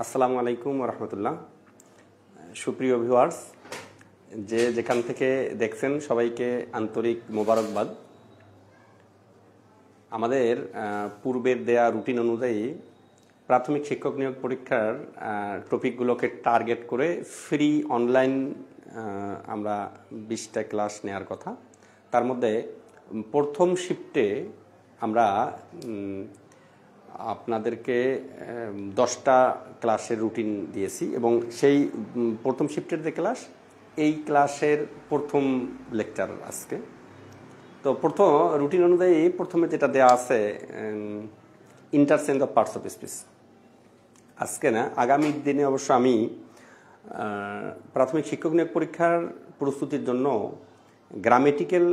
আসসালামু আলাইকুম ওয়া রাহমাতুল্লাহ। সুপ্রিয় ভিউয়ার্স, যেখান থেকে দেখছেন সবাইকে আন্তরিক মোবারকবাদ। আমাদের পূর্বের দেয়া রুটিন অনুযায়ী প্রাথমিক শিক্ষক নিয়োগ পরীক্ষার টপিকগুলোকে টার্গেট করে ফ্রি অনলাইন আমরা 20টা ক্লাস নেওয়ার কথা। তার মধ্যে প্রথম শিফটে আমরা আপনাদেরকে 10টা ক্লাসের রুটিন দিয়েছি এবং সেই প্রথম শিফটের যে ক্লাস, এই ক্লাসের প্রথম লেকচার আজকে। তো প্রথম রুটিন অনুযায়ী প্রথমে যেটা দেওয়া আছে interchange of parts of speech. আজকে না, আগামী দিনে অবশ্য আমি প্রাথমিক শিক্ষক নিয়োগ পরীক্ষার প্রস্তুতির জন্য গ্রামেটিক্যাল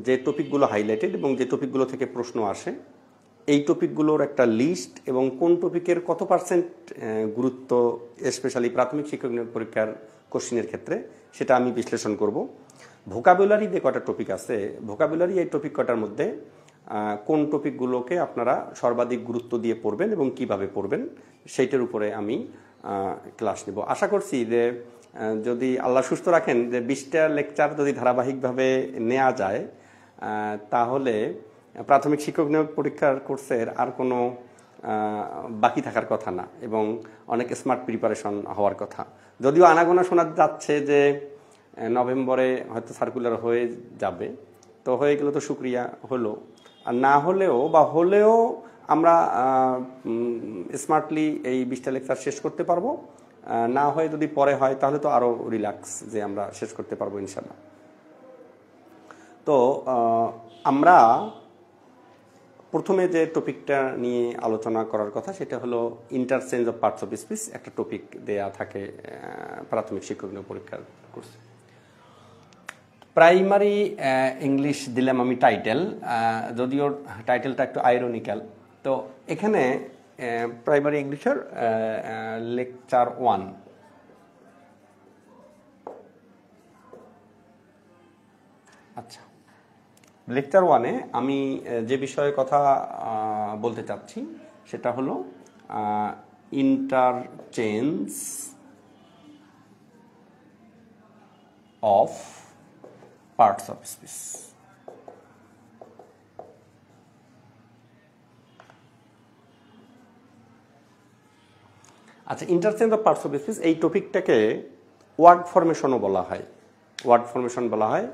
যে টপিকগুলো হাইলাইটেড এবং যে টপিকগুলো থেকে প্রশ্ন আসে, এই টপিকগুলোর একটা লিস্ট এবং কোন টপিকের কত পার্সেন্ট গুরুত্ব স্পেশালি প্রাথমিক শিক্ষক নিয়োগ পরীক্ষার কোশ্চিনের ক্ষেত্রে, সেটা আমি বিশ্লেষণ করব। ভোকাবুলারি যে কটা টপিক আছে, ভোকাবুলারি এই টপিক কটার মধ্যে কোন টপিকগুলোকে আপনারা সর্বাধিক গুরুত্ব দিয়ে পড়বেন এবং কিভাবে পড়বেন, সেইটার উপরে আমি ক্লাস নেব। আশা করছি যে যদি আল্লাহ সুস্থ রাখেন, যে 20টা লেকচার যদি ধারাবাহিকভাবে নেওয়া যায়, তাহলে প্রাথমিক শিক্ষক নিয়োগ পরীক্ষার কোর্সের আর কোনো বাকি থাকার কথা না এবং অনেক স্মার্ট প্রিপারেশন হওয়ার কথা। যদিও আনাগোনা শোনা যাচ্ছে যে নভেম্বরে হয়তো সার্কুলার হয়ে যাবে, তো হয়ে গেলে তো শুক্রিয়া হলো, আর না হলেও বা হলেও আমরা স্মার্টলি এই 20টা লেকচার শেষ করতে পারবো। না হয়ে যদি পরে হয় তাহলে তো আরও রিল্যাক্স যে আমরা শেষ করতে পারবো ইনশাল্লাহ। তো আমরা প্রথমে যে টপিকটা নিয়ে আলোচনা করার কথা, সেটা হলো interchange of parts of speech. একটা টপিক দেয়া থাকে প্রাথমিক শিক্ষক নিয়োগ পরীক্ষার কোর্সে। প্রাইমারি ইংলিশ দিলাম আমি টাইটেল, যদিও টাইটেলটা একটু আইরনিক্যাল। তো এখানে প্রাইমারি ইংলিশের লেকচার 1। আচ্ছা, লেকচার 1-এ আমি যে বিষয়ে কথা বলতে চাচ্ছি সেটা হলো interchange of parts of speech. আচ্ছা, interchange of parts of speech এই টপিকটাকে ওয়ার্ড ফরমেশনও বলা হয়। ওয়ার্ড ফরমেশন বলা হয়।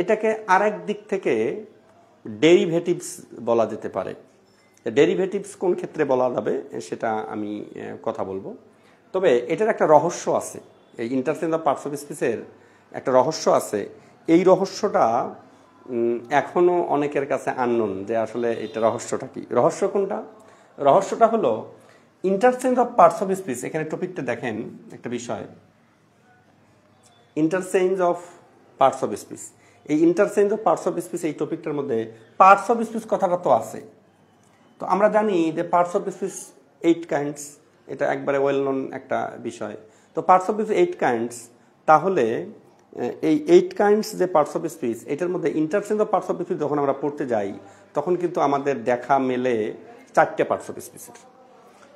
এটাকে আরেক দিক থেকে ডেরিভেটিভস বলা যেতে পারে। ডেরিভেটিভস কোন ক্ষেত্রে বলা যাবে সেটা আমি কথা বলবো। তবে এটার একটা রহস্য আছে, এই ইন্টারচেঞ্জ অফ পার্টস অফ স্পিচের একটা রহস্য আছে। এই রহস্যটা এখনো অনেকের কাছে আননোন, যে আসলে এটা রহস্যটা কি। রহস্য কোনটা? রহস্যটা হলো interchange of parts of speech. এখানে টপিকটা দেখেন, একটা বিষয় interchange of parts of speech. এই interchange of parts of speech এই টপিকটার মধ্যে পার্টস অফ স্পিচ কথাটা তো আছে। তো আমরা জানি যে পার্টস অফ স্পিচ 8 কাইন্ডস, এটা একবারে ওয়েল নোন একটা বিষয়। তো পার্টস অফ স্পিচ 8 কাইন্ডস, তাহলে এই 8 কাইন্ডস যে পার্টস অফ স্পিচ, এটার মধ্যে interchange of parts of speech যখন আমরা পড়তে যাই, তখন কিন্তু আমাদের দেখা মেলে 4টে পার্টস অফ স্পিচের।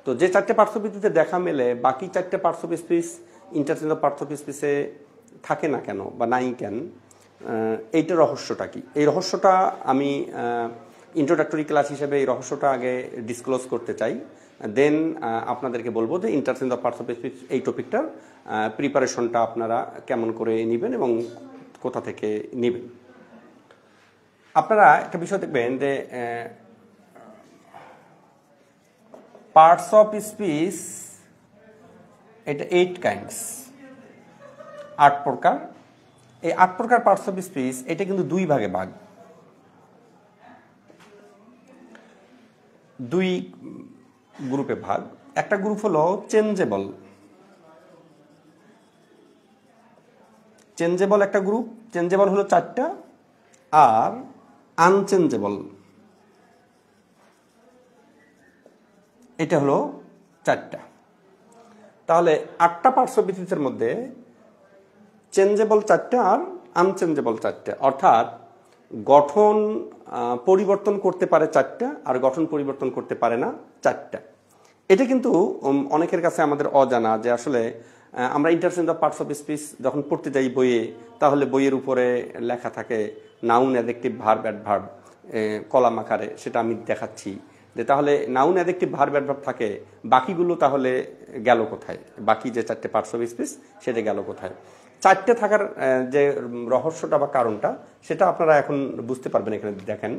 তো যে 4টে পার্টস অফ স্পিচে দেখা মেলে, বাকি 4টে parts of speech interchange of parts of স্পিচে থাকে না কেন বা নাই কেন, এইটা রহস্যটা কি? এই রহস্যটা আমি ইন্ট্রোডাক্টরি ক্লাস হিসেবে এই রহস্যটা আগে ডিসক্লোজ করতে চাই, দেন আপনাদেরকে বলবো যে interchange of parts of speech এই টপিকটার প্রিপারেশনটা আপনারা কেমন করে নেবেন এবং কোথা থেকে নেবেন। আপনারা একটা বিষয় দেখবেন যে পার্টস অফ স্পিচ এটা 8 কাইন্ডস, 8 প্রকার। এই 8 প্রকার পার্টস অফ স্পিচ এটা কিন্তু 2 ভাগে ভাগ, 2 গ্রুপে ভাগ। একটা গ্রুপ হলো চেঞ্জেবল। চেঞ্জেবল একটা গ্রুপ, চেঞ্জেবল হলো 4টা, আর আনচেঞ্জেবল এটা হলো 4টা। তাহলে 8টা পার্টস অফ স্পিচের মধ্যে চেঞ্জেবল 4টা আর আনচেঞ্জেবল 4টা, অর্থাৎ গঠন পরিবর্তন করতে পারে 4টা আর গঠন পরিবর্তন করতে পারে না 4টা। এটা কিন্তু অনেকের কাছে আমাদের অজানা যে আসলে আমরা interchange of parts of speech যখন পড়তে যাই বইয়ে, তাহলে বইয়ের উপরে লেখা থাকে noun adjective verb adverb column আকারে, সেটা আমি দেখাচ্ছি যে তাহলে নাউন অ্যাডজেক্টিভ ভার্ব অ্যাডভার্ব থাকে, বাকিগুলো তাহলে গেল কোথায়, বাকি যে 4টে পার্টস অফ স্পিচ সেটা গেল কোথায়। 4টে থাকার যে রহস্যটা বা কারণটা সেটা আপনারা এখন বুঝতে পারবেন। এখানে দেখেন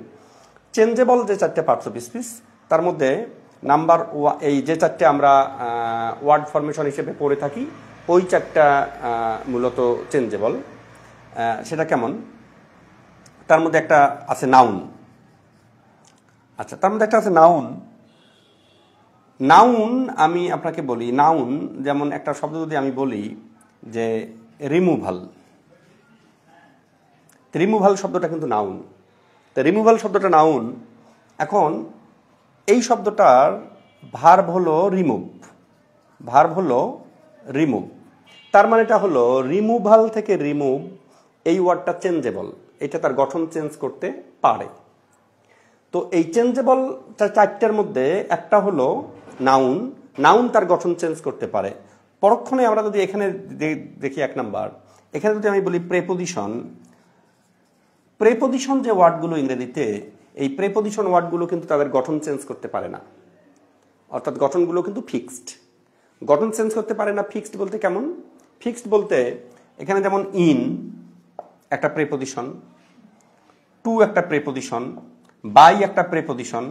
চেঞ্জেবল যে 4টে পার্টস অফ স্পিচ, তার মধ্যে নাম্বার এই যে 4টে আমরা ওয়ার্ড ফরমেশন হিসেবে পড়ে থাকি, ওই 4টা মূলত চেঞ্জেবল। সেটা কেমন? তার মধ্যে একটা আছে নাউন। আচ্ছা, তার মধ্যে একটা আছে নাউন। নাউন আমি আপনাকে বলি, নাউন যেমন একটা শব্দ যদি আমি বলি যে রিমুভাল, রিমুভাল শব্দটা কিন্তু নাউন। তো রিমুভাল শব্দটা নাউন। এখন এই শব্দটার ভার্ব হলো রিমুভ, ভার্ব হলো রিমুভ। তার মানেটা হলো রিমুভাল থেকে রিমুভ, এই ওয়ার্ডটা চেঞ্জেবল, এটা তার গঠন চেঞ্জ করতে পারে। তো এই চেঞ্জেবল 4টার মধ্যে একটা হলো নাউন, নাউন তার গঠন চেঞ্জ করতে পারে। পরক্ষণে আমরা যদি এখানে দেখি 1 নাম্বার, এখানে যদি আমি বলি প্রেপোজিশন, প্রেপোজিশন যে ওয়ার্ডগুলো ইংরেজিতে, এই প্রেপোজিশন ওয়ার্ডগুলো কিন্তু তাদের গঠন চেঞ্জ করতে পারে না, অর্থাৎ গঠনগুলো কিন্তু ফিক্সড, গঠন চেঞ্জ করতে পারে না। ফিক্সড বলতে কেমন? ফিক্সড বলতে এখানে যেমন ইন একটা প্রেপোজিশন, টু একটা প্রেপোজিশন, বাই একটা প্রেপোজিশন।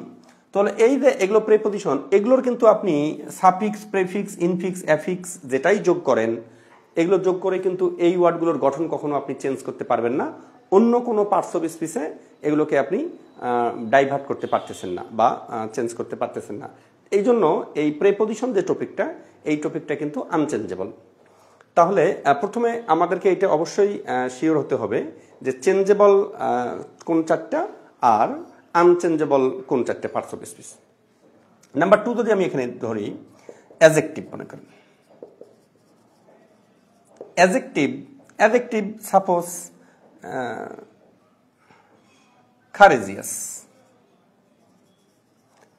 তাহলে এই যে এগুলো প্রেপোজিশন, এগুলোর কিন্তু আপনি সাফিক্স, প্রেফিক্স, ইনফিক্স, অ্যাফিক্স যেটাই যোগ করেন, এগুলো যোগ করে কিন্তু এই ওয়ার্ডগুলোর গঠন কখনো আপনি চেঞ্জ করতে পারবেন না। অন্য কোনো পার্টস অফ স্পিচে এগুলোকে আপনি ডাইভার্ট করতে পারতেছেন না বা চেঞ্জ করতে পারতেছেন না। এই জন্য এই প্রেপোজিশন যে টপিকটা, এই টপিকটা কিন্তু আনচেঞ্জেবল। তাহলে প্রথমে আমাদেরকে এটা অবশ্যই শিওর হতে হবে যে চেঞ্জেবল কোন 4টা আর আনচেঞ্জেবল কোন 4টে পার্টস অফ স্পিচ। নাম্বার 2 যদি আমি এখানে ধরি অ্যাডজেক্টিভ, মনে করেন অ্যাডজেক্টিভ, অ্যাডজেক্টিভ সাপোজ খারেজিয়াস।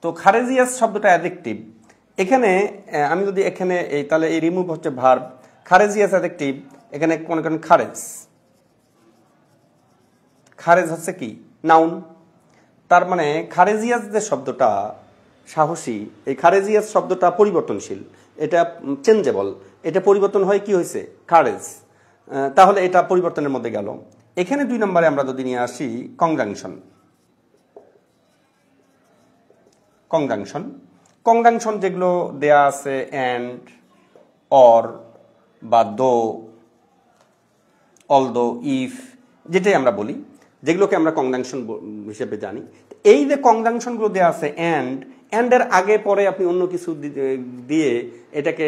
তো খারেজিয়াস শব্দটা অ্যাডজেক্টিভ। এখানে আমি যদি এখানে এই তাহলে এই রিমুভ হচ্ছে ভার্ব, খারেজিয়াস অ্যাডজেক্টিভ, এখানে মনে করেন খারেজ, খারেজ হচ্ছে কি নাউন। তার মানে খারেজিয়াস যে শব্দটা সাহসী, এই খারেজিয়াস শব্দটা পরিবর্তনশীল, এটা চেঞ্জেবল, এটা পরিবর্তন হয় কি হয়েছে খারেজ, তাহলে এটা পরিবর্তনের মধ্যে গেল। এখানে 2 নম্বরে আমরা যদি নিয়ে আসি কনজাংশন, কনজাংশন, কনজাংশন যেগুলো দেয়া আছে অ্যান্ড, অর বা দো, অলদো, ইফ, যেটাই আমরা বলি, যেগুলোকে আমরা কনজাংশন হিসেবে জানি। এই যে কনজাংশনগুলো দেওয়া আছে অ্যান্ড এর আগে পরে আপনি অন্য কিছু দিয়ে এটাকে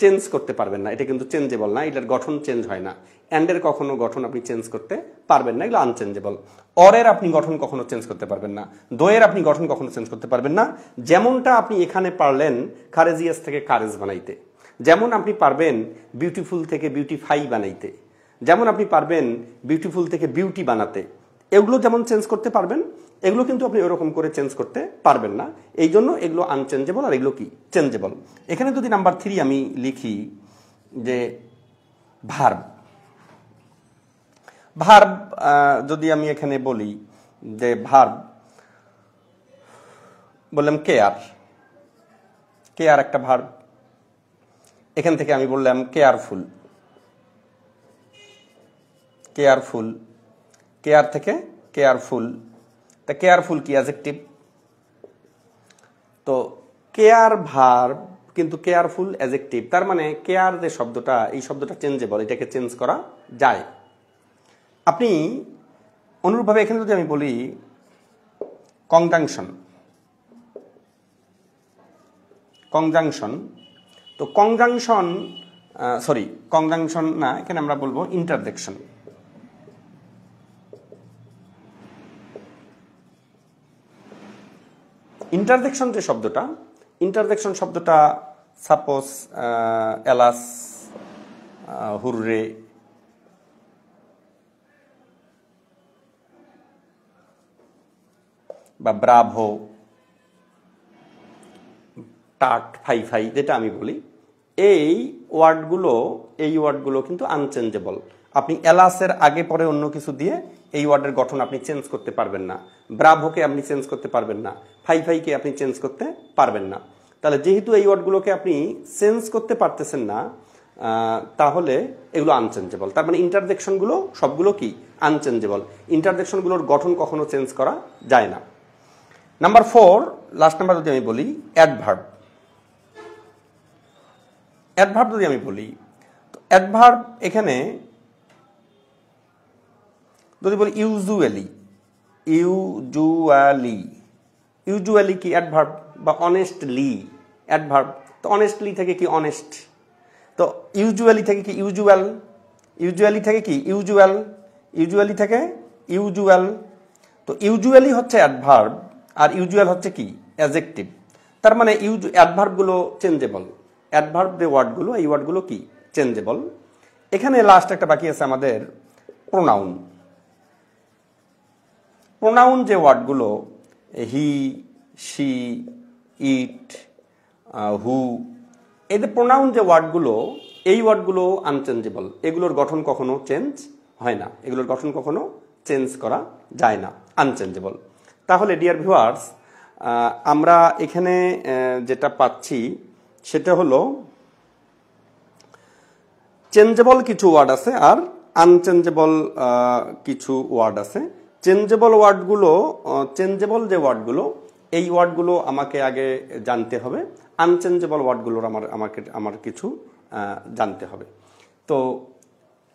চেঞ্জ করতে পারবেন না, এটা কিন্তু চেঞ্জেবল না, এটার গঠন চেঞ্জ হয় না। অ্যান্ডের কখনো গঠন আপনি চেঞ্জ করতে পারবেন না, এগুলো আনচেঞ্জেবল। অরের আপনি গঠন কখনো চেঞ্জ করতে পারবেন না, দোয়ের আপনি গঠন কখনো চেঞ্জ করতে পারবেন না। যেমনটা আপনি এখানে পারলেন খারেজিয়াস থেকে কারেজ বানাইতে, যেমন আপনি পারবেন বিউটিফুল থেকে বিউটিফাই বানাইতে, যেমন আপনি পারবেন বিউটিফুল থেকে বিউটি বানাতে, এগুলো যেমন চেঞ্জ করতে পারবেন, এগুলো কিন্তু আপনি ওরকম করে চেঞ্জ করতে পারবেন না। এই জন্য এগুলো আনচেঞ্জেবল আর এগুলো কি চেঞ্জেবল। এখানে যদি নাম্বার 3 আমি লিখি যে ভার্ব, ভার্ব যদি আমি এখানে বলি যে ভার্ব, বললাম কেয়ার, কেয়ার একটা ভার্ব। এখান থেকে আমি বললাম কেয়ারফুল, কেয়ারফুল, কেয়ার থেকে কেয়ারফুল, তা কেয়ারফুল কি অ্যাডজেক্টিভ। তো কেয়ার ভার্ব কিন্তু কেয়ারফুল অ্যাডজেক্টিভ, তার মানে কেয়ার যে শব্দটা, এই শব্দটা চেঞ্জেবল, এটাকে চেঞ্জ করা যায়। আপনি অনুরূপভাবে এখানে যদি আমি বলি কনজাংশন, কনজাংশন, তো কনজাংশন কনজাংশন না, এখানে আমরা বলবো ইন্টারজেকশন। ইন্টারজেকশন যে শব্দটা, ইন্টারজেকশন শব্দটা সাপোজ এলাস, হুররে, বা ব্রাভো, টাট, ফাই ফাই যেটা আমি বলি, এই ওয়ার্ডগুলো কিন্তু আনচেঞ্জেবল। আপনি এলাসের আগে পরে অন্য কিছু দিয়ে এই ওয়ার্ডের গঠন আপনি চেঞ্জ করতে পারবেন না। ব্রাভোকে আপনি চেঞ্জ করতে পারবেন না, ফাই ফাইকে আপনি চেঞ্জ করতে পারবেন না। তাহলে যেহেতু এই ওয়ার্ডগুলোকে আপনি চেঞ্জ করতে পারতেছেন না, তাহলে এগুলো আনচেঞ্জেবল। তার মানে ইন্টারজেকশনগুলো সবগুলো কি আনচেঞ্জেবল। ইন্টারজেকশনগুলোর গঠন কখনো চেঞ্জ করা যায় না। নাম্বার 4, লাস্ট নাম্বার যদি আমি বলি অ্যাডভার্ব। অ্যাডভার্ব যদি আমি বলি, তো অ্যাডভার্ব এখানে যদি বলি ইউজুয়ালি, ইউজুয়ালি কি অ্যাডভার্ব, বা অনেস্টলি অ্যাডভার্ব। তো অনেস্টলি থেকে কি অনেস্ট, তো ইউজুয়ালি থেকে কি ইউজুয়াল, ইউজুয়ালি থেকে কি ইউজুয়াল, ইউজুয়ালি থেকে ইউজুয়াল। তো ইউজুয়ালি হচ্ছে অ্যাডভার্ব আর ইউজুয়াল হচ্ছে কি অ্যাডজেক্টিভ। তার মানে অ্যাডভার্বগুলো চেঞ্জেবল, অ্যাডভার্ব যে ওয়ার্ডগুলো এই ওয়ার্ডগুলো কি চেঞ্জেবল। এখানে লাস্ট একটা বাকি আছে আমাদের প্রোনাউন। প্রোনাউন যে ওয়ার্ডগুলো হি, শি, ইট, হু, এই যে প্রোনাউন যে ওয়ার্ডগুলো, এই ওয়ার্ডগুলো আনচেঞ্জেবল। এগুলোর গঠন কখনো চেঞ্জ হয় না, এগুলোর গঠন কখনো চেঞ্জ করা যায় না, আনচেঞ্জেবল। তাহলে ডিয়ার ভিউয়ার্স, আমরা এখানে যেটা পাচ্ছি সেটা হলো চেঞ্জেবল কিছু ওয়ার্ড আছে আর আনচেঞ্জেবল কিছু ওয়ার্ড আছে। চেঞ্জেবল যে ওয়ার্ডগুলো এই ওয়ার্ডগুলো আমাকে আগে জানতে হবে, আনচেঞ্জেবল ওয়ার্ডগুলোর আমার কিছু জানতে হবে। তো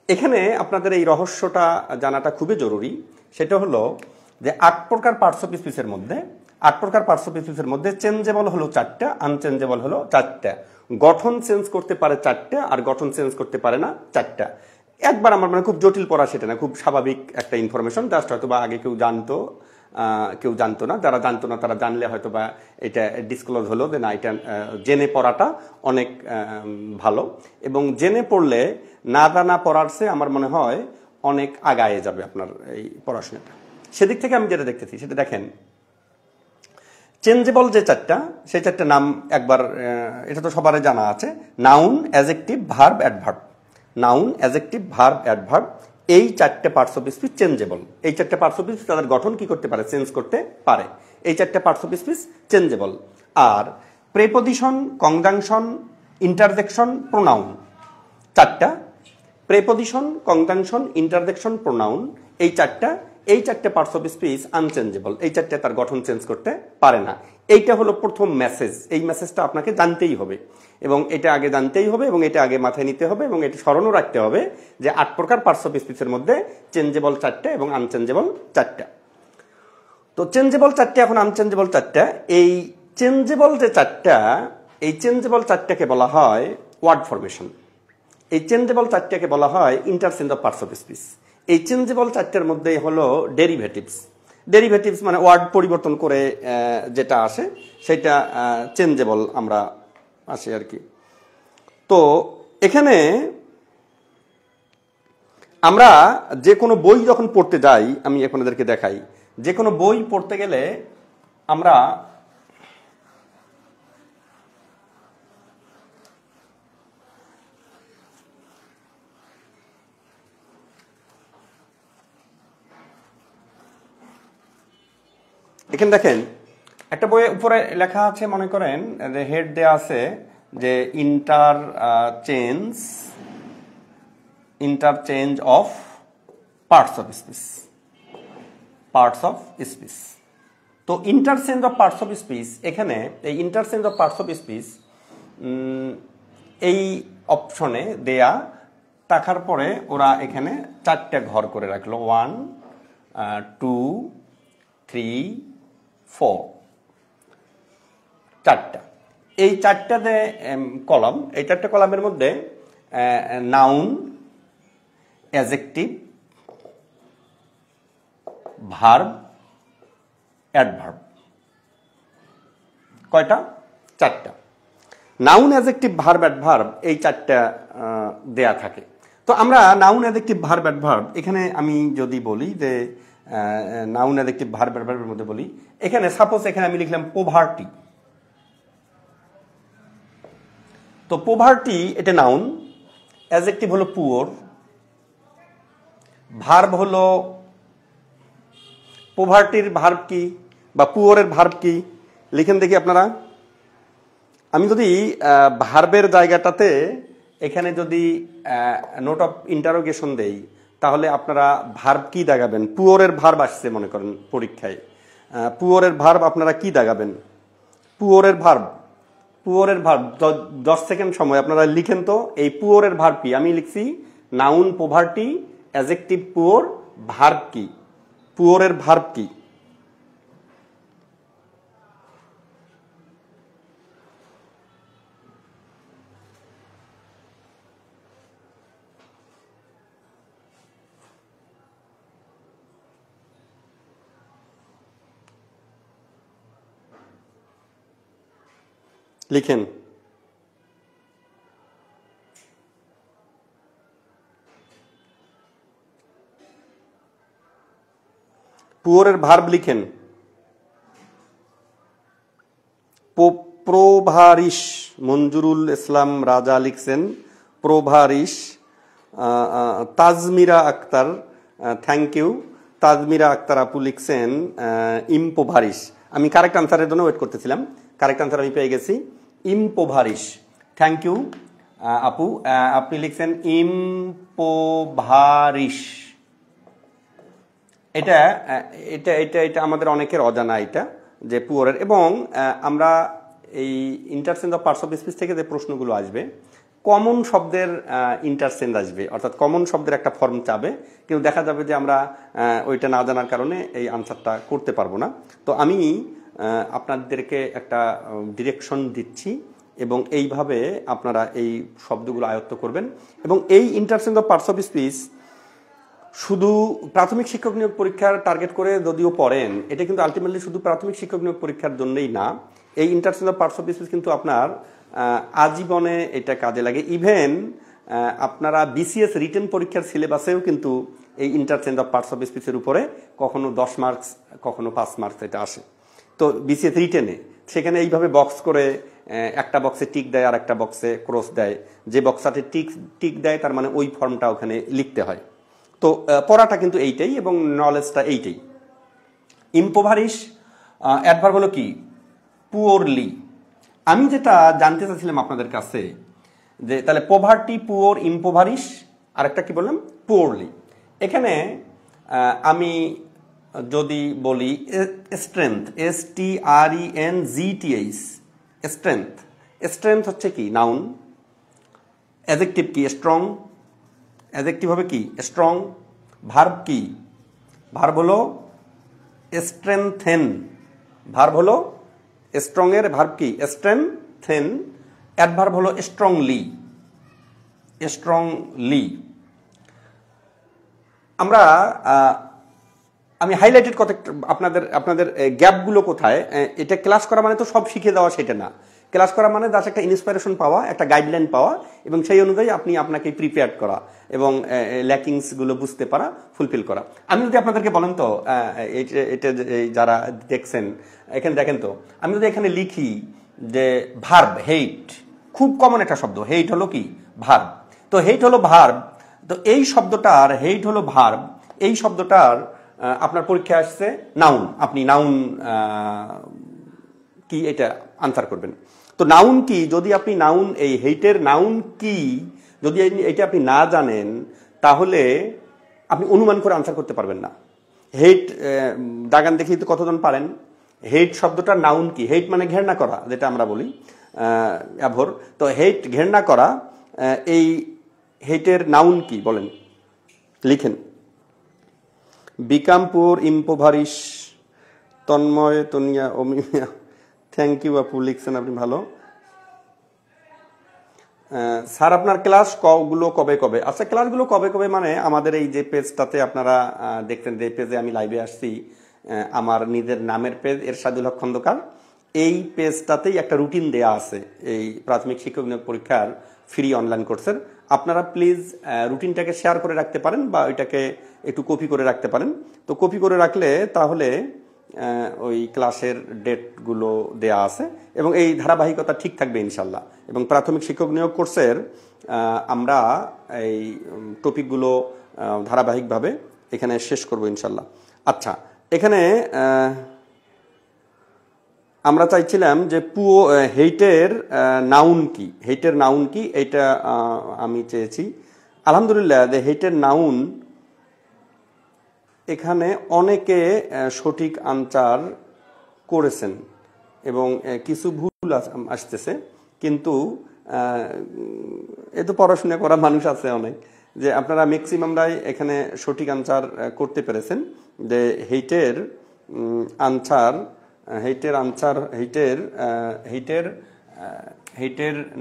এখানে আপনাদের এই রহস্যটা জানাটা খুবই জরুরি। সেটা হলো যে 8 প্রকার পার্টস অফ স্পিচের মধ্যে চেঞ্জেবল হলো 4টা, আনচেঞ্জেবল হলো 4টা। গঠন চেঞ্জ করতে পারে 4টা আর গঠন চেঞ্জ করতে পারে না 4টা। একবার আমার মানে খুব জটিল পড়া সেটা না, খুব স্বাভাবিক একটা ইনফরমেশন। জাস্ট হয়তো বা আগে কেউ জানতো না, যারা জানতো না তারা জানলে হয়তো বা এটা ডিসক্লোজ হলো যে না, এটা জেনে পড়াটা অনেক ভালো। এবং জেনে পড়লে না জানা পড়ার চেয়ে আমার মনে হয় অনেক আগায়ে যাবে আপনার এই পড়াশোনাটা। সেদিক থেকে আমি যেটা দেখতেছি সেটা দেখেন, চেঞ্জেবল যে 4টা সেই 4টা নাম একবার, এটা তো সবারই জানা আছে, noun, adjective, verb, adverb. Noun, adjective, verb, adverb, এই 4টে পার্টস অফ স্পিচ চেঞ্জেবল। এই 4টে পার্টস অফ স্পিচ তাদের গঠন কি করতে পারে, চেঞ্জ করতে পারে। এই 4টে পার্টস অফ স্পিচ চেঞ্জেবল। আর প্রেপোজিশন, কনজাংশন, ইন্টারজেকশন, প্রোনাউন, 4টা। প্রেপোজিশন, কনজাংশন, ইন্টারজেকশন, প্রোনাউন, এই 4টে পার্টস অফ স্পিচ আনচেঞ্জেবল। এই 4টে তার গঠন চেঞ্জ করতে পারে না। এইটা হলো প্রথম মেসেজ। এই মেসেজটা আপনাকে জানতেই হবে এবং এটা আগে জানতেই হবে এবং এটা আগে মাথায় নিতে হবে এবং এটা স্মরণও রাখতে হবে যে 8 প্রকার পার্টস অফ স্পিচের মধ্যে চেঞ্জেবল 4টা এবং আনচেঞ্জেবল 4টা। তো চেঞ্জেবল 4টা, এখন আনচেঞ্জেবল 4টা। এই চেঞ্জেবল যে 4টা, এই চেঞ্জেবল 4টাকে বলা হয় ওয়ার্ড ফরমেশন। এই চেঞ্জেবল 4টাকে বলা হয় interchange of parts of speech. এই চেঞ্জেবল 4টার মধ্যে হলো ডেরিভেটিভস মানে ওয়ার্ড পরিবর্তন করে যেটা আসে সেটা চেঞ্জেবল আমরা আসে আর কি। তো এখানে আমরা যে কোনো বই যখন পড়তে যাই, আমি এখন এদেরকে দেখাই, যে কোনো বই পড়তে গেলে আমরা এখানে দেখেন একটা বইয়ের উপরে লেখা আছে, মনে করেন যে হেড দেয়া আছে যে interchange of parts of speech. তো interchange of parts of speech, এখানে এই interchange of parts of speech এই অপশনে দেয়া থাকার পরে ওরা এখানে 4টে ঘর করে রাখলো, 1 2 3 4, 4টা। এই 4টাতে কলাম, এই 4টে কলামের মধ্যে নাউন, অ্যাডজেক্টিভ, ভার্ব, অ্যাডভার্ব। কয়টা? 4টা। নাউন, অ্যাডজেক্টিভ, ভার্ব, অ্যাডভার্ব এই 4টা দেয়া থাকে। তো আমরা নাউন, অ্যাডজেক্টিভ, ভার্ব, অ্যাডভার্ব এখানে আমি যদি বলি যে নাউন, অ্যাডজেক্টিভ, ভার্ব, অ্যাডভার্বের মধ্যে বলি, এখানে সাপোজ এখানে আমি লিখলাম পোভার্টি। তো পোভার্টি এটা নাউন, অ্যাডজেক্টিভ হলো পুওর, ভার্ব হলো পোভার্টির ভার্ব কি বা পুওরের ভার্ব কি লিখেন দেখি আপনারা। আমি যদি ভার্বের জায়গাটাতে এখানে যদি নোট অফ ইন্টারোগেশন দেই তাহলে আপনারা ভার্ব কি দাগাবেন? পুওরের ভার্ব আসছে মনে করেন পরীক্ষায়, পুওরের ভার্ব আপনারা কি দাগাবেন? পুওরের ভার্ব, পুওরের ভার্ব 10 সেকেন্ড সময় আপনারা লিখেন তো এই পুওরের ভার্ব কি। আমি লিখছি noun poverty, adjective poor, verb কি, পুওরের ভার্ব কি? লিখেন। পুওরের ভার্ব লিখেন। প্রভারিশ, মঞ্জুরুল ইসলাম রাজা লিখছেন প্রভারিশ। Tajmira Akter, thank you. তাজমিরা আক্তার আপু লিখছেন ইম্পোভারিশ। আমি কারেক্ট আনসারের জন্য ওয়েট করতেছিলাম, কারেক্ট আনসার আমি পেয়ে গেছি, ইম্পোভারিশ। থ্যাংক ইউ আপু, আপনি লিখছেন ইম্পোভারিশ। এটা এটা এটা এটা আমাদের অনেকের অজানা এটা যে পুওরের। এবং আমরা এই interchange of parts of speech থেকে যে প্রশ্নগুলো আসবে কমন শব্দের ইন্টারচেঞ্জ আসবে, অর্থাৎ কমন শব্দের একটা ফর্ম চাবে, কিন্তু দেখা যাবে যে আমরা ওইটা না জানার কারণে এই আনসারটা করতে পারবো না। তো আমি আপনাদেরকে একটা ডিরেকশন দিচ্ছি এবং এইভাবে আপনারা এই শব্দগুলো আয়ত্ত করবেন। এবং এই interchange of parts of speech শুধু প্রাথমিক শিক্ষক নিয়োগ পরীক্ষার টার্গেট করে যদিও পড়েন, এটা কিন্তু আলটিমেটলি শুধু প্রাথমিক শিক্ষক নিয়োগ পরীক্ষার জন্যই না। এই interchange of parts of speech কিন্তু আপনার আজীবনে এটা কাজে লাগে। ইভেন আপনারা বিসিএস রিটেন পরীক্ষার সিলেবাসেও কিন্তু এই ইন্টারচেঞ্জ অফ পার্টস অফ স্পিচের উপরে কখনো 10 মার্কস কখনো 5 মার্কস এটা আসে। তো বিসিএস রিটেনে সেখানে এইভাবে বক্স করে একটা বক্সে টিক দেয় আর একটা বক্সে ক্রস দেয়, যে বক্সটাতে টিক দেয় তার মানে ওই ফর্মটা ওখানে লিখতে হয়। তো পড়াটা কিন্তু এইটাই এবং নলেজটা এইটাই। ইম্পোভারিশ অ্যাডভার্ব হলো কি? পুওরলি। আমি যেটা জানতে চাচ্ছিলাম আপনাদের কাছে যে তাহলে পোভার্টি, পুওর, ইম্পোভারিশ, আর একটা কি বললাম? পুওরলি। এখানে আমি যদি বলি স্ট্রেংথ, STRENGTH, স্ট্রেংথ। স্ট্রেংথ হচ্ছে কি? নাউন। অ্যাডজেক্টিভ কি? স্ট্রং। অ্যাডজেক্টিভ হবে কি? স্ট্রং। ভার্ব কি? ভার্ব হলো স্ট্রেংথেন। ভার্ব হলো স্ট্রং এর ভার্ব কি? স্ট্রেংথেন। অ্যাডভার্ব হলো স্ট্রংলি। স্ট্রংলি। আমরা আমি হাইলাইটেড কথা আপনাদের গ্যাপগুলো কোথায়। এটা ক্লাস করা মানে তো সব শিখে দেওয়া সেটা না। ক্লাস করা মানে জাস্ট একটা ইন্সপিরেশন পাওয়া, একটা গাইডলাইন পাওয়া এবং সেই অনুযায়ী আপনাকে প্রিপেয়ার করা এবং ল্যাকিংসগুলো বুঝতে পারা, ফুলফিল করা। আমি যদি আপনাদেরকে বলেন তো এটা যারা দেখছেন এখানে দেখেন তো, আমি যদি এখানে লিখি যে ভার্ব হেইট, খুব কমন একটা শব্দ। হেইট হলো কি? ভার্ব। তো হেইট হলো ভার্ব। তো এই শব্দটার, হেইট হলো ভার্ব, এই শব্দটার আপনার পরীক্ষায় আসছে নাউন। আপনি নাউন কি এটা আনসার করবেন। তো নাউন কি? যদি আপনি নাউন, এই হেইটের নাউন কি যদি এটা আপনি না জানেন তাহলে আপনি অনুমান করে আনসার করতে পারবেন না। হেইট দাগান দেখি তো কতজন পারেন। হেইট শব্দটার নাউন কি? হেইট মানে ঘেন্না করা, যেটা আমরা বলি অ্যাভোর। তো হেইট ঘেন্না করা, এই হেইটের নাউন কি বলেন, লিখেন। Become poor, impoverish. Tanmoy, Tania, Amiya, thank you আপু লিখছেন আপনি, ভালো। স্যার আপনার ক্লাস গুলো কবে কবে? আচ্ছা, ক্লাসগুলো কবে কবে মানে আমাদের এই যে পেজটাতে আপনারা দেখতেন, যে পেজে আমি লাইভে আসছি, আমার নিজের নামের পেজ এরশাদুল হক খন্দকার, এই পেজটাতেই একটা রুটিন দেয়া আছে এই প্রাথমিক শিক্ষক নিয়োগ পরীক্ষার ফ্রি অনলাইন কোর্সের। আপনারা প্লিজ রুটিনটাকে শেয়ার করে রাখতে পারেন বা ওইটাকে একটু কপি করে রাখতে পারেন। তো কপি করে রাখলে তাহলে ওই ক্লাসের ডেটগুলো দেয়া আছে এবং এই ধারাবাহিকতা ঠিক থাকবে ইনশাল্লাহ। এবং প্রাথমিক শিক্ষক নিয়োগ কোর্সের আমরা এই টপিকগুলো ধারাবাহিকভাবে এখানে শেষ করব ইনশাল্লাহ। আচ্ছা, এখানে আমরা চাইছিলাম যে হেইটের নাউন কি, হেইটের নাউন কি এটা আমি চেয়েছি। আলহামদুলিল্লাহ যে হেইটের নাউন এখানে অনেকে সঠিক আনসার করেছেন এবং কিছু ভুল আসতেছে, কিন্তু এ তো পড়াশোনা করা মানুষ আছে অনেক, যে আপনারা ম্যাক্সিমামরাই এখানে সঠিক আনসার করতে পেরেছেন। যে হেইটের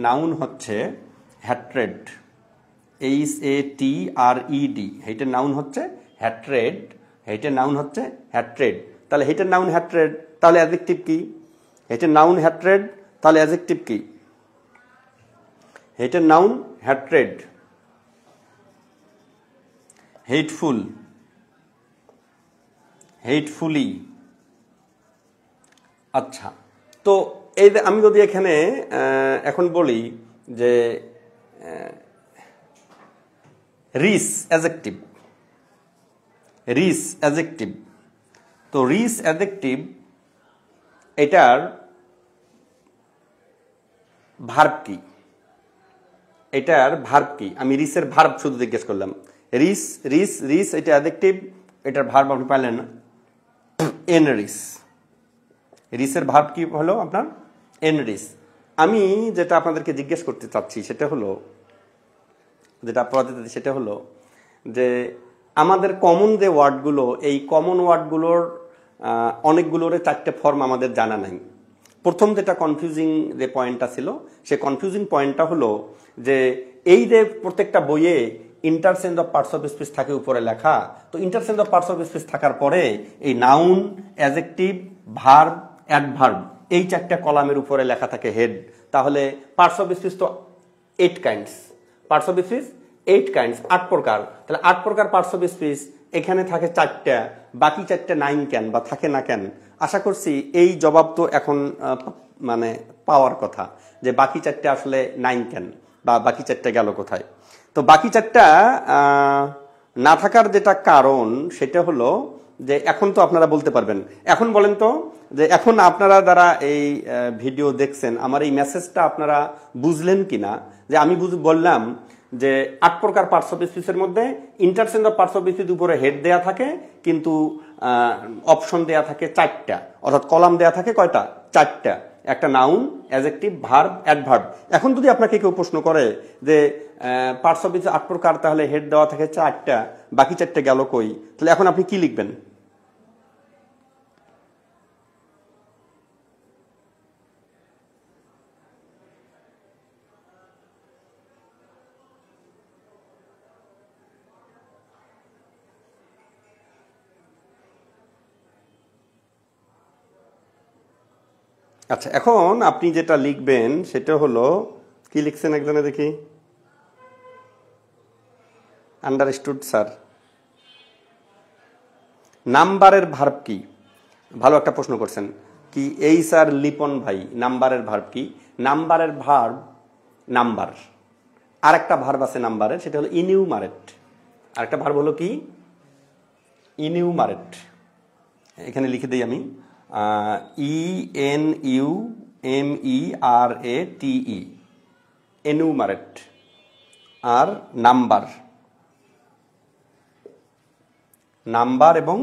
নাউন হচ্ছে হ্যাট্রেড, HATRED। হেইটের নাউন হচ্ছে হ্যাট্রেড, হেইটের নাউন হচ্ছে হ্যাট্রেড। তাহলে হেইটের নাউন হ্যাট্রেড, তাহলে অ্যাডজেক্টিভ কি? হেইটের নাউন হ্যাট্রেড, তাহলে অ্যাডজেক্টিভ কি? হেইটের নাউন হ্যাট্রেড, হেটফুল, হেটফুলি। আচ্ছা, তো এই যে আমি যদি এখানে এখন বলি যে রিস অ্যাডজেক্টিভ, রিস অ্যাডজেক্টিভ, তো রিস অ্যাডজেক্টিভ এটার ভার্ব কি? এটার ভার্ব কি? আমি রিসের ভার্ব শুধু জিজ্ঞেস করলাম। রিস রিস রিস এটা অ্যাডজেক্টিভ, এটার ভার্ব আপনি পাইলেন না, এনরিস। রিসের ভার্ব কি হলো আপনার? এনরিস। আমি যেটা আপনাদেরকে জিজ্ঞেস করতে চাচ্ছি সেটা হলো, যেটা আপনাদের সেটা হলো যে আমাদের কমন যে ওয়ার্ডগুলো, এই কমন ওয়ার্ডগুলোর অনেকগুলোর 4টে ফর্ম আমাদের জানা নাই। প্রথম যেটা কনফিউজিং যে পয়েন্টটা ছিল, সে কনফিউজিং পয়েন্টটা হলো যে এই যে প্রত্যেকটা বইয়ে interchange of parts of speech থাকে উপরে লেখা, তো interchange of parts of speech থাকার পরে এই নাউন, অ্যাডজেক্টিভ, ভার্ব, অ্যাডভার্ব এই 4টা কলামের উপরে লেখা থাকে হেড। তাহলে পার্টস অফ স্পিচ তো 8 kinds, parts of speech 8 kinds, 8 প্রকার। তাহলে 8 প্রকার পার্টস অফ স্পিচ এখানে থাকে 4টা, বাকি 4টা 9 কেন বা থাকে না কেন? আশা করছি এই জবাব তো এখন মানে পাওয়ার কথা, যে বাকি 4টা আসলে 9 কেন বা বাকি 4টা গেল কোথায়। তো বাকি 4টা না থাকার যেটা কারণ সেটা হলো যে এখন তো আপনারা বলতে পারবেন, এখন বলেন তো যে এখন আপনারা যারা এই ভিডিও দেখছেন আমার এই মেসেজটা আপনারা বুঝলেন কিনা? যে আমি বললাম যে 8 প্রকার পার্টস অফ স্পিচের মধ্যে interchange of parts of speech উপরে হেড দেয়া থাকে, কিন্তু অপশন দেয়া থাকে 4টা, অর্থাৎ কলাম দেয়া থাকে কয়টা? 4টা। একটা নাউন, অ্যাডজেক্টিভ, ভার্ব, অ্যাডভার্ব। এখন যদি আপনাকে কেউ প্রশ্ন করে যে পার্টস অফ স্পিচ 8 প্রকার, তাহলে হেড দেওয়া থাকে 4টা, বাকি 4টা গেল কই? তাহলে এখন আপনি কি লিখবেন? আচ্ছা, এখন আপনি যেটা লিখবেন সেটা হলো, কি লিখছেন একজনে দেখি? Understood sir. নাম্বারের ভার্ব কি? ভালো একটা প্রশ্ন করছেন। কি এই স্যার লিপন ভাই, নাম্বারের ভার্ব কি? নাম্বারের ভার্ব নাম্বার। আর একটা ভার্ব আছে নাম্বারের, সেটা হলো ইনিউমারেট। আরেকটা ভার্ব হলো কি? ইনিউমারেট। এখানে লিখে দিই আমি, ENUMERATE, এনুমারেট। আর নাম্বার, নাম্বার এবং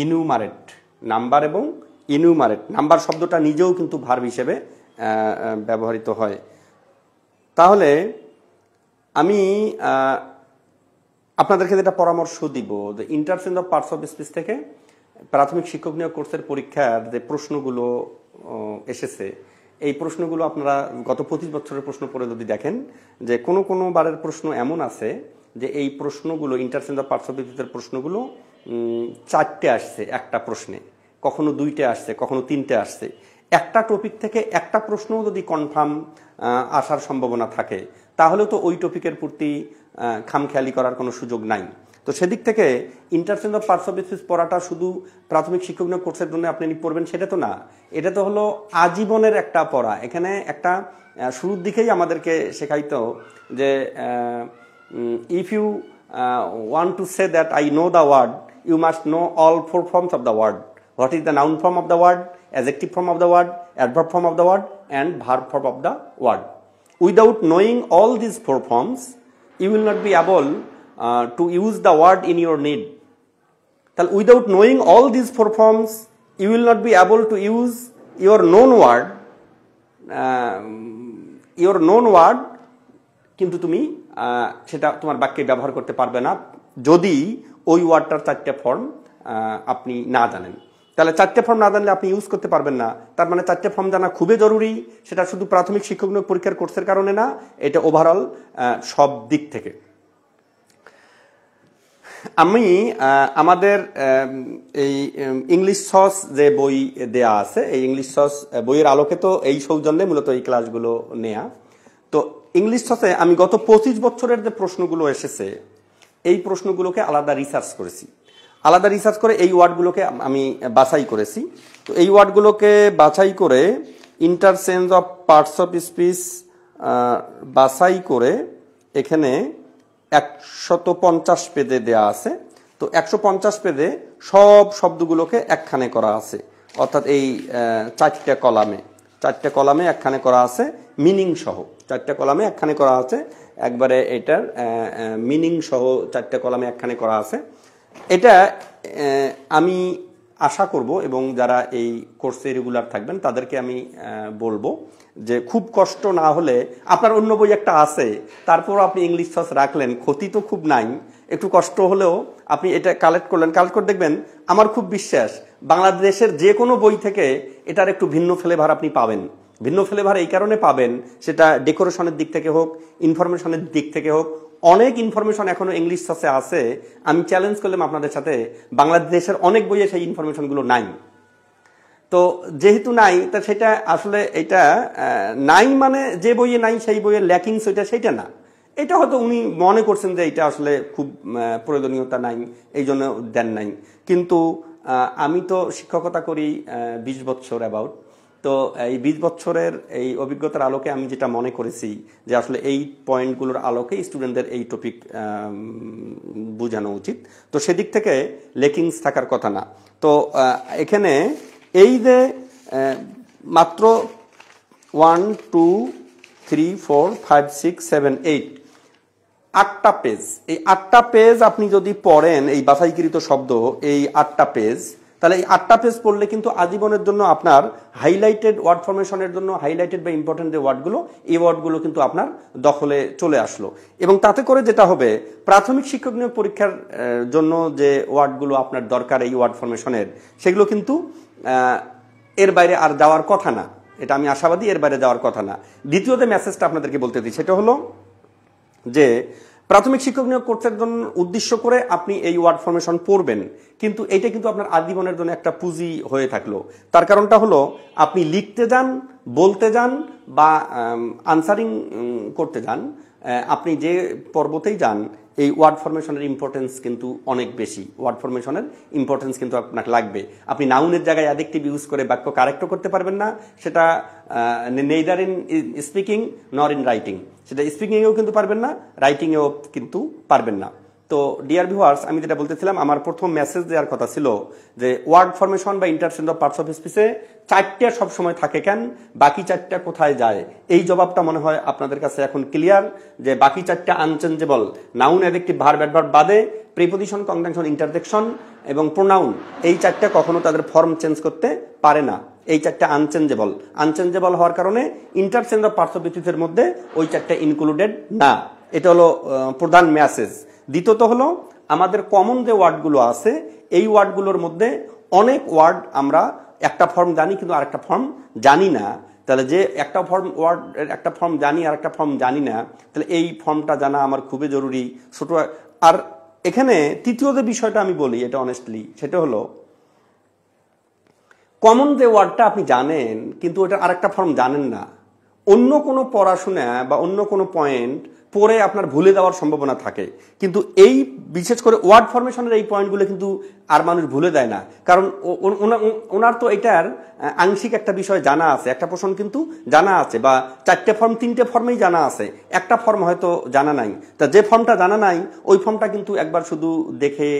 ইনুমারেট, নাম্বার এবং ইনুমারেট। নাম্বার শব্দটা নিজেও কিন্তু ভার্ব হিসেবে ব্যবহৃত হয়। তাহলে আমি আপনাদেরকে যেটা পরামর্শ দিব, যে interchange of parts of speech থেকে প্রাথমিক শিক্ষক নিয়োগ কোর্সের পরীক্ষার যে প্রশ্নগুলো এসেছে, এই প্রশ্নগুলো আপনারা গত 25 বছরের প্রশ্ন পড়ে যদি দেখেন, যে কোনো কোনো বারের প্রশ্ন এমন আছে যে এই প্রশ্নগুলো ইন্টারচেঞ্জ অফ পার্টস অফ স্পিচের প্রশ্নগুলো 4টে আসছে একটা প্রশ্নে, কখনো 2টে আসছে, কখনো 3টে আসছে। একটা টপিক থেকে একটা প্রশ্নও যদি কনফার্ম আসার সম্ভাবনা থাকে, তাহলে তো ওই টপিকের প্রতি খামখেয়ালি করার কোনো সুযোগ নাই। তো সেদিক থেকে interchange of parts of speech পড়াটা শুধু প্রাথমিক শিক্ষক নিয়োগ কোর্সের জন্য আপনি পড়বেন সেটা তো না, এটা তো হলো আজীবনের একটা পড়া। এখানে একটা শুরুর দিকেই আমাদেরকে শেখাইতো যে if you want to say that I know the word, you must know all four forms of the word. What is the noun form of the word, adjective form of the word, adverb form of the word, and verb form of the word. Without knowing all these four forms, you will not be able to use the word in your need. Without knowing all these four forms, you will not be able to use your known word, কিন্তু তুমি সেটা তোমার বাক্যে ব্যবহার করতে পারবে না যদি ওই ওয়ার্ডটার 4টে ফর্ম আপনি না জানেন। তাহলে 4টে ফর্ম না জানলে আপনি ইউজ করতে পারবেন না। তার মানে 4টে ফর্ম জানা খুবই জরুরি। সেটা শুধু প্রাথমিক শিক্ষক নিয়োগ পরীক্ষার কোর্সের কারণে না, এটা ওভারঅল সব দিক থেকে। আমি আমাদের এই ইংলিশ সস যে বই দেয়া আছে, এই ইংলিশ সস বইয়ের আলোকে তো এই সৌজন্যে মূলত এই ক্লাসগুলো নেয়া। তো ইংলিশ সসে আমি গত 25 বছরের যে প্রশ্নগুলো এসেছে, এই প্রশ্নগুলোকে আলাদা রিসার্চ করেছি। আলাদা রিসার্চ করে এই ওয়ার্ডগুলোকে আমি বাছাই করেছি। তো এই ওয়ার্ডগুলোকে বাছাই করে interchange of parts of speech বাছাই করে এখানে 150 পেজে দেয়া আছে। তো 150 পেজে সব শব্দগুলোকে একখানে করা আছে, অর্থাৎ এই 4টে কলামে একখানে করা আছে মিনিং সহ। 4টে কলামে একখানে করা আছে, একবারে এটার মিনিং সহ 4টে কলামে একখানে করা আছে। এটা আমি আশা করব এবং যারা এই কোর্সে রেগুলার থাকবেন তাদেরকে আমি বলবো যে খুব কষ্ট না হলে, আপনার অন্য বই একটা আছে তারপর আপনি ইংলিশ সস রাখলেন, ক্ষতি তো খুব নাই। একটু কষ্ট হলেও আপনি এটা কালেক্ট করলেন, কালেক্ট করে দেখবেন আমার খুব বিশ্বাস বাংলাদেশের যে কোনো বই থেকে এটার একটু ভিন্ন ফ্লেভার আপনি পাবেন। ভিন্ন ফ্লেভার এই কারণে পাবেন, সেটা ডেকোরেশনের দিক থেকে হোক, ইনফরমেশনের দিক থেকে হোক। অনেক ইনফরমেশন এখনো ইংলিশ সসে আছে, আমি চ্যালেঞ্জ করলাম আপনাদের সাথে, বাংলাদেশের অনেক বইয়ে সেই ইনফরমেশনগুলো নাই। তো যেহেতু নাই, তা সেটা আসলে এটা নাই মানে যে বইয়ে নাই সেই বইয়ের ল্যাকিংস সেটা না, এটা হয়তো উনি মনে করছেন যে এটা আসলে খুব প্রয়োজনীয়তা নাই, এই জন্য দেন নাই। কিন্তু আমি তো শিক্ষকতা করি 20 বছর অ্যাবাউট। তো এই 20 বছরের এই অভিজ্ঞতার আলোকে আমি যেটা মনে করেছি যে আসলে এই পয়েন্টগুলোর আলোকে স্টুডেন্টদের এই টপিক বোঝানো উচিত। তো সেদিক থেকে লেকিংস থাকার কথা না। তো এখানে এই যে মাত্র 1 2 3 4 5 6 7 8 8টা পেজ, এই 8টা পেজ আপনি যদি পড়েন, এই বাছাইকৃত শব্দ এই 8টা পেজ, তাহলে এই 8টা পেজ পড়লে কিন্তু আজীবনের জন্য আপনার হাইলাইটেড ওয়ার্ড ফরমেশনের জন্য হাইলাইটেড বা ইম্পর্টেন্ট যে ওয়ার্ডগুলো, এই ওয়ার্ডগুলো কিন্তু আপনার দখলে চলে আসলো। এবং তাতে করে যেটা হবে, প্রাথমিক শিক্ষক নিয়োগ পরীক্ষার জন্য যে ওয়ার্ডগুলো আপনার দরকার এই ওয়ার্ড ফরমেশনের, সেগুলো কিন্তু এর বাইরে আর যাওয়ার কথা না। এটা আমি আশাবাদী, এর বাইরে যাওয়ার কথা না। দ্বিতীয় যে মেসেজটা আপনাদেরকে বলতে দিই সেটা হলো যে প্রাথমিক শিক্ষক নিয়োগ কোর্সের জন্য উদ্দেশ্য করে আপনি এই ওয়ার্ড ফরমেশন পড়বেন, কিন্তু এইটা কিন্তু আপনার আজীবনের জন্য একটা পুঁজি হয়ে থাকলো। তার কারণটা হলো আপনি লিখতে যান, বলতে যান বা আনসারিং করতে যান, আপনি যে পর্বতেই যান, এই ওয়ার্ড ফরমেশনের ইম্পর্টেন্স কিন্তু অনেক বেশি। ওয়ার্ড ফরমেশনের ইম্পর্টেন্স কিন্তু আপনাকে লাগবে। আপনি নাউনের জায়গায় অ্যাডজেক্টিভ ইউজ করে বাক্য কারেক্টও করতে পারবেন না, সেটা নেইদার ইন স্পিকিং নর ইন রাইটিং। সেটা স্পিকিংয়েও কিন্তু পারবেন না, রাইটিংয়েও কিন্তু পারবেন না। তো ডিয়ার ভিউয়ার্স, আমি যেটা বলতেছিলাম, আমার প্রথম মেসেজ দেওয়ার কথা ছিল যে ওয়ার্ড ফরমেশন বা ইন্টারচেঞ্জ অফ পার্টস অফ স্পিচে 4টে সবসময় থাকে কেন, বাকি 4টা কোথায় যায়? এই জবাবটা মনে হয় আপনাদের কাছে এখন ক্লিয়ার যে বাকি 4টা unchangeable. Noun, adjective, verb, adverb বাদে প্রিপোজিশন, কনজাংশন, ইন্টারজেকশন এবং প্রোনাউন, এই 4টা কখনো তাদের ফর্ম চেঞ্জ করতে পারে না। এই 4টা আনচেঞ্জেবল। আনচেঞ্জেবল হওয়ার কারণে ইন্টারচেঞ্জ অফ পার্টস অফ স্পিচের মধ্যে ওই 4টা ইনক্লুডেড না। এটা হলো প্রধান মেসেজ। দ্বিতীয়ত হলো আমাদের কমন যে ওয়ার্ডগুলো আছে, এই ওয়ার্ডগুলোর মধ্যে অনেক ওয়ার্ড আমরা একটা ফর্ম জানি কিন্তু আরেকটা ফর্ম জানি না। তাহলে যে একটা ফর্ম জানি আর একটা ফর্ম জানি না, তাহলে এই ফর্মটা জানা আমার খুবই জরুরি। ছোট আর এখানে তৃতীয় যে বিষয়টা আমি বলি, এটা অনেস্টলি, সেটা হলো কমন যে ওয়ার্ডটা আপনি জানেন কিন্তু ওটা আরেকটা ফর্ম জানেন না, অন্য কোনো পড়াশোনা বা অন্য কোনো পয়েন্ট পরে আপনার ভুলে যাওয়ার সম্ভাবনা থাকে। কিন্তু এই বিশেষ করে ওয়ার্ড ফরমেশনের এই পয়েন্টগুলো কিন্তু আর মানুষ ভুলে দেয় না, কারণ ওনার তো এটার আংশিক একটা বিষয় জানা আছে, একটা প্রশ্ন কিন্তু জানা আছে, বা 4টে ফর্ম 3টে ফর্মেই জানা আছে, একটা ফর্ম হয়তো জানা নাই। তা যে ফর্মটা জানা নাই ওই ফর্মটা কিন্তু একবার শুধু দেখে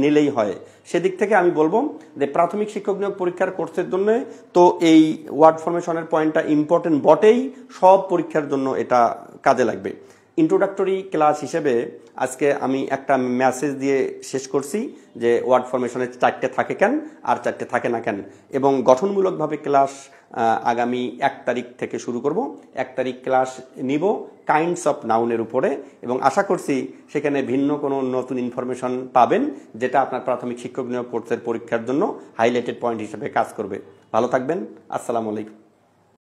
নিলেই হয়। সেদিক থেকে আমি বলবো যে প্রাথমিক শিক্ষক নিয়োগ পরীক্ষার কোর্সের জন্য তো এই ওয়ার্ড ফরমেশনের পয়েন্টটা ইম্পর্টেন্ট বটেই, সব পরীক্ষার জন্য এটা কাজে লাগবে। ইন্ট্রোডাক্টরি ক্লাস হিসেবে আজকে আমি একটা মেসেজ দিয়ে শেষ করছি যে ওয়ার্ড ফরমেশনে 4টে থাকে কেন আর 4টে থাকে না কেন, এবং গঠনমূলকভাবে ক্লাস আগামী 1 তারিখ থেকে শুরু করব। 1 তারিখ ক্লাস নিব কাইন্ডস অফ নাউনের উপরে, এবং আশা করছি সেখানে ভিন্ন কোনো নতুন ইনফরমেশন পাবেন যেটা আপনার প্রাথমিক শিক্ষক নিয়োগ কোর্সের পরীক্ষার জন্য হাইলাইটেড পয়েন্ট হিসেবে কাজ করবে। ভালো থাকবেন, আসসালামু আলাইকুম।